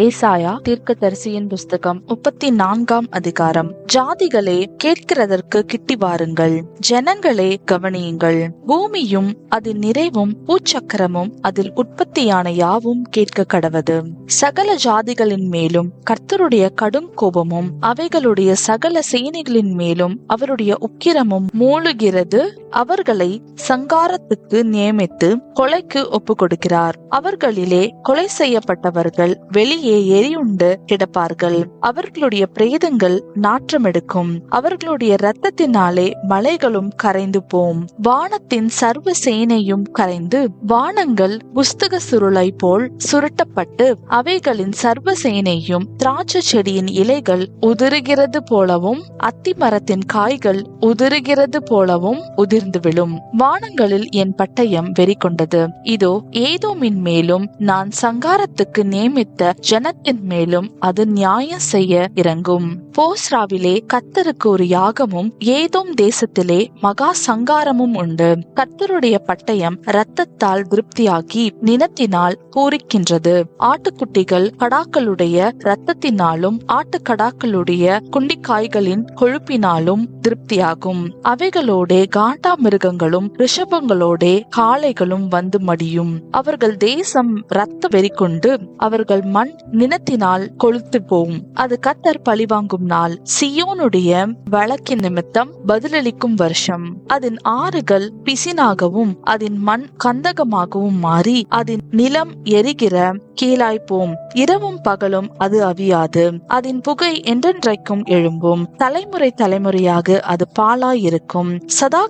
ஏசாயா தீர்க்கதரிசியின் புஸ்தகம் 34ஆம் அதிகாரம். ஜாதிகளே, கேட்கிறதற்கு கிட்டி வாருங்கள், ஜனங்களே கவனியுங்கள். பூமியும் அதன் நிறைவும் பூச்சக்கரமும் அதில் உற்பத்தியான யாவும் கேட்க கடவது. சகல ஜாதிகளின் மேலும் கர்த்தருடைய கடும் கோபமும் அவைகளுடைய சகல சேனைகளின் மேலும் அவருடைய உக்கிரமும் மூழுகிறது. அவர்களை சங்காரத்துக்கு நியமித்து கொலைக்கு ஒப்பு கொடுக்கிறார். அவர்களிலே கொலை செய்யப்பட்டவர்கள் வெளியே எரியுண்டு கிடப்பார்கள். அவர்களுடைய பிரேதங்கள் நாற்றமெடுக்கும். அவர்களுடைய இரத்தத்தினாலே மலைகளும் கரைந்து போம். வானத்தின் சர்வ சேனையும் கரைந்து வானங்கள் புஸ்தக சுருளை போல் சுருட்டப்பட்டு அவைகளின் சர்வ சேனையும் திராட்சை செடியின் இலைகள் உதிருகிறது போலவும் அத்தி மரத்தின் காய்கள் உதிருகிறது போலவும் உதிர்ந்து விழும். வானங்களில் என் பட்டயம் வெறி கொண்டது. இதோ ஏதோமின் மேலும் நான் சங்காரத்துக்கு நியமித்த ஜனத்தின் மேலும் அது நியாயம் செய்ய இறங்கும். போஸ்ராவிலே கர்த்தருக்கு ஒரு யாகமும் ஏதோம் தேசத்திலே மகா சங்காரமும் உண்டு. கர்த்தருடைய பட்டயம் இரத்தத்தால் திருப்தியாகி நினத்தினால் பூரிக்கின்றது. ஆட்டுக்குட்டிகள் கடாக்களுடைய இரத்தத்தினாலும் ஆட்டுக்கடாக்களுடைய குண்டிக்காய்களின் கொழுப்பினாலும் திருப்தியாகும். அவைகளோடே காண்டா மிருகங்களும் ரிஷபங்களோடே காளைகளும் வந்து மடியும். அவர்கள் தேசம் இரத்த வெறி கொண்டு அவர்கள் மண் நினத்தினால் கொழுத்து போகும். அது கர்த்தர் பழிவாங்கும் நாள், சியோனுடைய வழக்கின் நிமித்தம் பதிலளிக்கும் வருஷம். அதன் ஆறுகள் பிசினாகவும் அதன் மண் கந்தகமாகவும் மாறி அதன் நிலம் எரிகிற கீழாய்ப்போம். இரவும் பகலும் அது அவியாது. அதன் புகை என்றென்றைக்கும் எழும்பும். தலைமுறை தலைமுறையாக அது பாழாயிருக்கும். சதா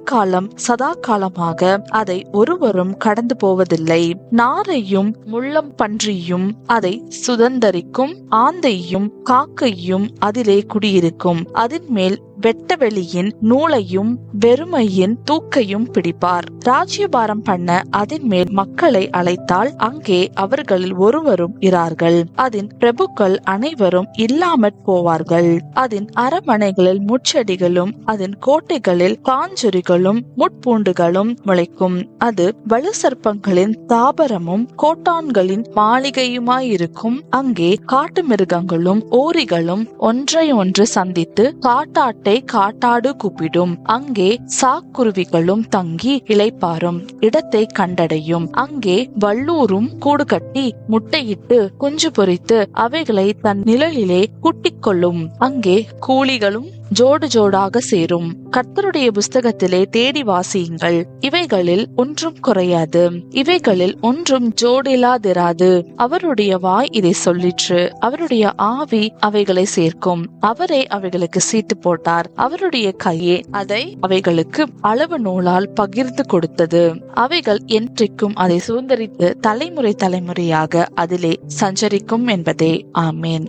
காலமாக அதை ஒருவரும் கடந்து போவதில்லை. நாரையும் முள்ளம் பன்றியும் அதை சுதந்தரிக்கும். ஆந்தையும் காக்கையும் அதிலே குடியிருக்கும். அதன் மேல் வெட்டவெளியின் நூலையும் வெறுமையின் தூக்கையும் பிடிப்பார். ராஜ்யபாரம் பண்ண அதன் மேல் மக்களை அழைத்தால் அங்கே அவர்களில் ஒருவரும் இரார்கள். அதன் பிரபுக்கள் அனைவரும் இல்லாமற் போவார்கள். அதன் அரமனைகளில் முட்செடிகளும் அதன் கோட்டைகளில் காஞ்சொரிகளும் முட்பூண்டுகளும் முளைக்கும். அது வலு சர்ப்பங்களின் தாபரமும் கோட்டான்களின் மாளிகையுமாயிருக்கும். அங்கே காட்டு மிருகங்களும் ஓரிகளும் ஒன்றை ஒன்று சந்தித்து காட்டாடு கூப்பிடும். அங்கே சாக்குருவிகளும் தங்கி இளைப்பாறும் இடத்தை கண்டடையும். அங்கே வல்லூரும் கூடு கட்டி முட்டையிட்டு குஞ்சு பொரித்து அவைகளை தன் நிழலிலே கூட்டிக் கொள்ளும். அங்கே கூலிகளும் ஜோடு ஜோடாக சேரும். கர்த்தருடைய புஸ்தகத்திலே தேடி வாசியுங்கள். இவைகளில் ஒன்றும் குறையாது, இவைகளில் ஒன்றும் ஜோடில்லாதிராது. அவருடைய வாய் இதை சொல்லிற்று. அவருடைய ஆவி அவைகளை சேர்க்கும். அவரே அவைகளுக்கு சீட்டு போட்டார். அவருடைய கையே அதை அவைகளுக்கு அளவு நூலால் பகிர்ந்து கொடுத்தது. அவைகள் என்றைக்கும் அதை சுதந்தரித்து தலைமுறை தலைமுறையாக அதிலே சஞ்சரிக்கும் என்பதே. ஆமேன்.